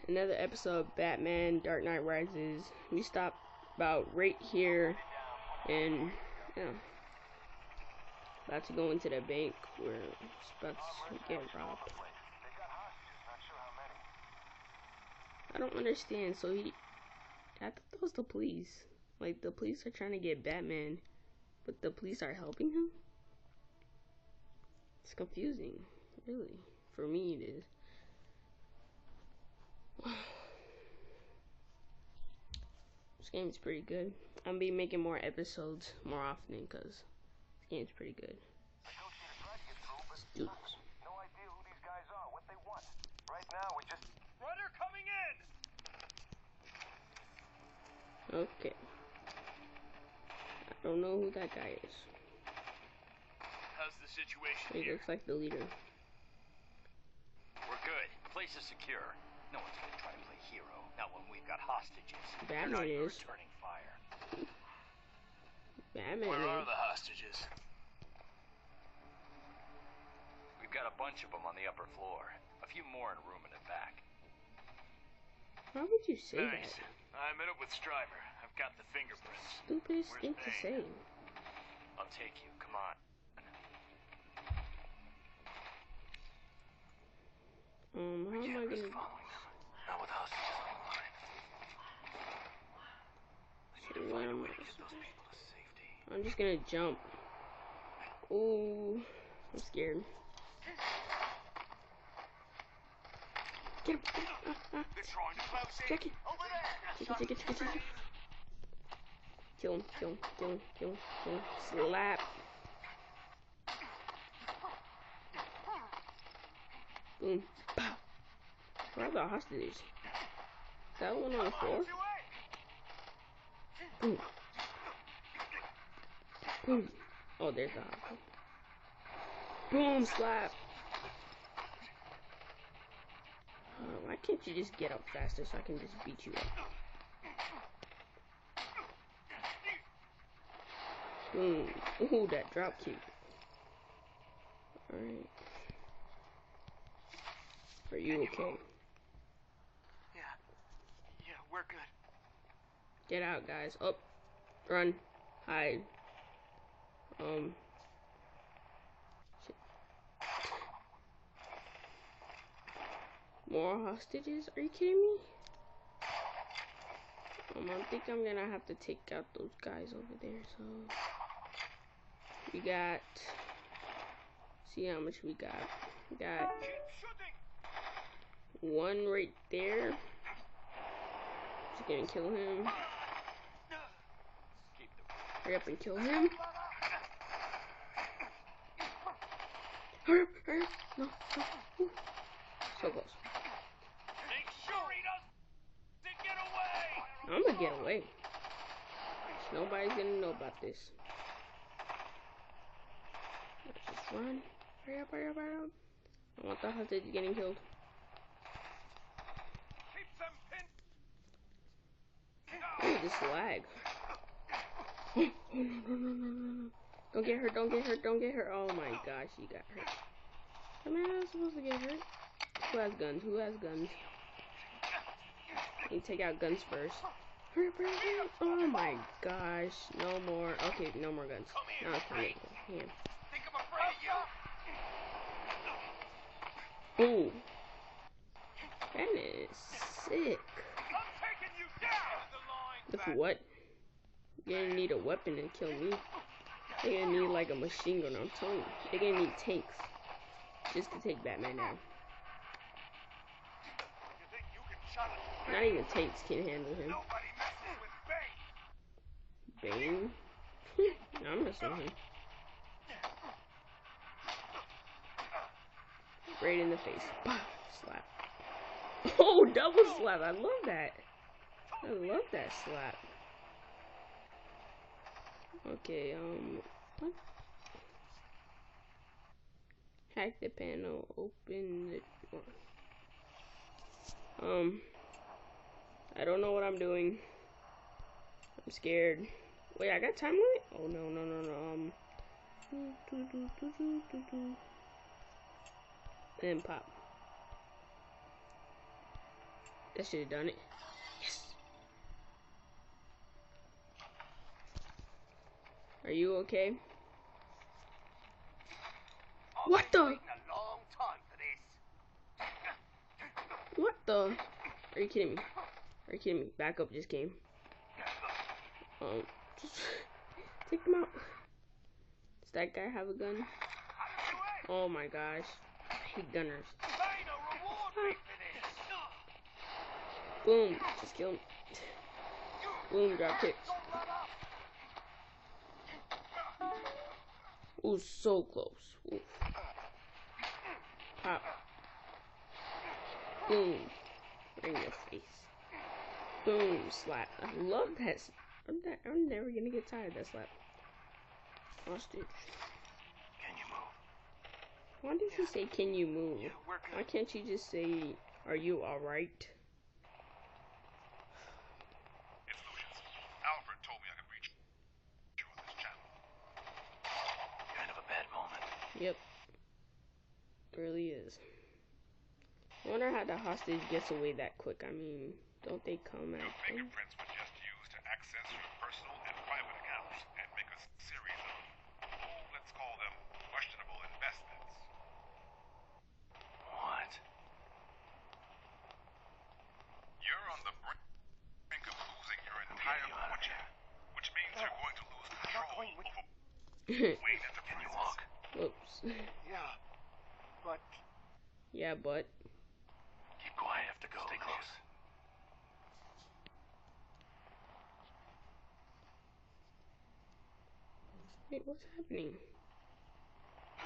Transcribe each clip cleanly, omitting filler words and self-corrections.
Another episode of Batman Dark Knight Rises. We stopped about right here, and about to go into the bank where it's about to get robbed. I don't understand. So I thought that was the police. Like, the police are trying to get Batman, but the police are helping him? It's confusing, really. For me, it is. This game's pretty good. I'm gonna be making more episodes more often because this game's pretty good. Let's do this. No idea who these guys are, what they want. Right now, we just... Runner coming in! Okay. I don't know who that guy is. How's the situation He here? looks like the leader. We're good. Place is secure. No one's gonna try to play hero. Not when we've got hostages. Batman is. Returning fire. Batman Where are is. the hostages? We've got a bunch of them on the upper floor. A few more in a room in the back. How would you say Nice. that? I met up with Stryver. I've got the fingerprints. Stupidest Where's thing to Bane? say. I'll take you. Come on. How am I gonna... Following them. Not with hostages on the line. I need to find a way to get those people to safety. I'm just gonna jump. Ooh, I'm scared. Get him! They're trying to close in. Check it! Over there. Take it. Kill him. Slap. Boom. Pow. Where are the hostages? Is that one on the floor? Boom. Boom. Oh, there's the hostage. Boom, slap. Why can't you just get up faster so I can just beat you up? Boom. Ooh, that drop kick. Alright. Are you okay? Yeah, we're good. Get out, guys. Up. Run. Hide. Shit. More hostages? Are you kidding me? I think I'm gonna have to take out those guys over there, so... We got... See how much we got. We got... one right there. Just gonna kill him. Hurry up and kill him. Hurry up. No. Ooh. So close. Make sure he doesn't get away. I'm gonna get away. Nobody's gonna know about this. Let's just run. Hurry up. I want the hostage getting killed. Ooh, this lag. Oh, no. Don't get hurt. Oh my gosh, he got hurt. Am I not supposed to get hurt? Who has guns? You take out guns first. Hurry up. Oh my gosh. No more. Okay, no more guns. Now it's time to go. Here. Think I'm afraid of you? Ooh. That is sick. I'm taking you down. With what? You're gonna need a weapon to kill me. They're gonna need like a machine gun, I'm telling you. They're gonna need tanks. Just to take Batman down. You think you can shut it? Not even tanks can handle him. Nobody messes with Bane. Bane? I'm messing with him. Right in the face. Bah, slap. Oh, double slap. I love that. I love that slap. Okay, what? Hack the panel, open the door. I don't know what I'm doing. I'm scared. Wait, I got time limit? Oh, no. And pop. That should have done it. Yes. Are you okay? What the? What the? Are you kidding me? Are you kidding me? Backup just came. Just take him out. Does that guy have a gun? Oh my gosh. I hate gunners. Boom. Just kill him. Boom. Drop kicks. Ooh, so close. Ooh. Pop. Boom. Right in your face. Boom. Slap. I love that. I'm never gonna get tired of that slap. Hostage. Can you move? Why did you say, can you move? Yeah, we're good. Why can't you just say, are you alright? It's Lucius. Alfred told me I could reach you on this channel. Kind of a bad moment. Yep. It really is. I wonder how the hostage gets away that quick. I mean, don't they come Your at them? fingerprints were just used to access your personal and private accounts and make a series of, let's call them, questionable investments. What? You're on the brink of losing your entire you out of fortune, here. which means you're going to lose control over Wayne Enterprises. Can you walk? Whoops. Yeah, but Yeah, but. Keep quiet. Have to go. Stay close. Wait, what's happening?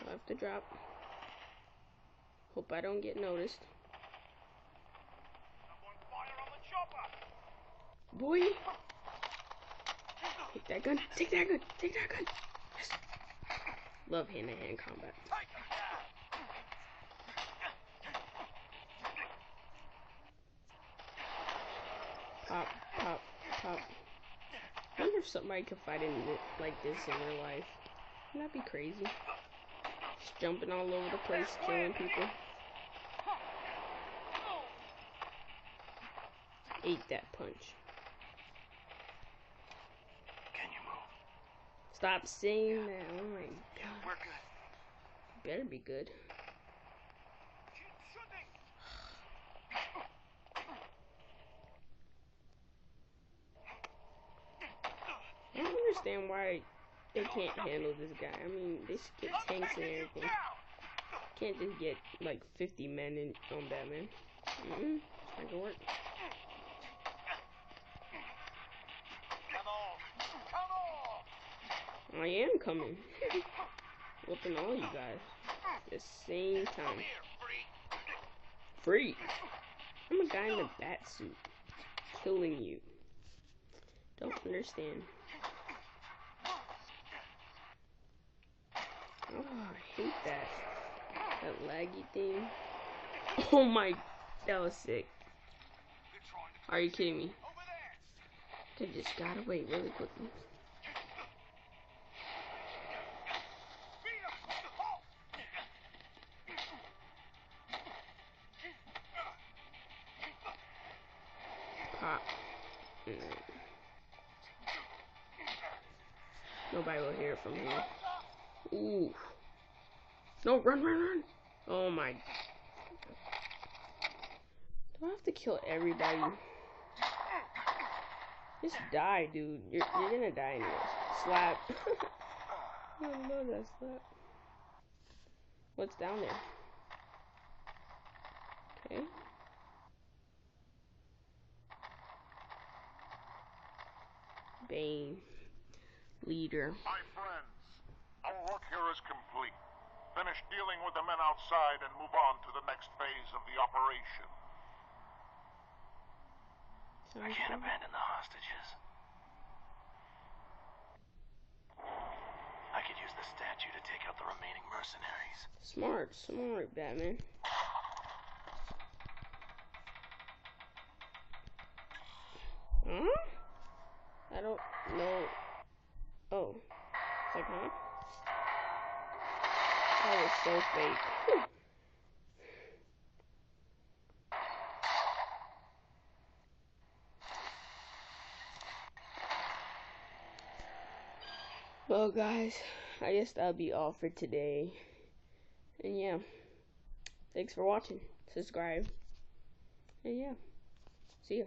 I have to drop. Hope I don't get noticed. Boy! Take that gun. Take that gun. Take that gun. Yes. Love hand-to-hand combat. Pop, pop, pop. I wonder if somebody could fight in like this in real life. Wouldn't that be crazy? Just jumping all over the place, killing people. Ate that punch. Can you move? Stop saying that. Oh my god. we're good. Better be good. I don't understand why they can't handle this guy. I mean, they should get tanks and everything. Can't just get like 50 men in on Batman. It's not gonna work. I am coming. Whooping all you guys at the same time. Freak! I'm a guy in a bat suit. Killing you. Don't understand. Oh, I hate that. That laggy thing. Oh my, that was sick. Are you kidding me? They just got away really quickly. Pop. Nobody will hear it from here. Ooh. No, run, run, run. Oh my. Do I have to kill everybody? Just die, dude. You're gonna die anyways. Slap. I love that slap. What's down there? Okay. Bane. Leader. My friends, our work here is complete. Finish dealing with the men outside and move on to the next phase of the operation. I can't abandon the hostages. I could use the statue to take out the remaining mercenaries. Smart, smart, Batman. Huh? I don't know. Oh. It's like, huh? That was so fake. Whew. Well, guys, I guess that'll be all for today. And yeah, thanks for watching. Subscribe. And yeah, see ya.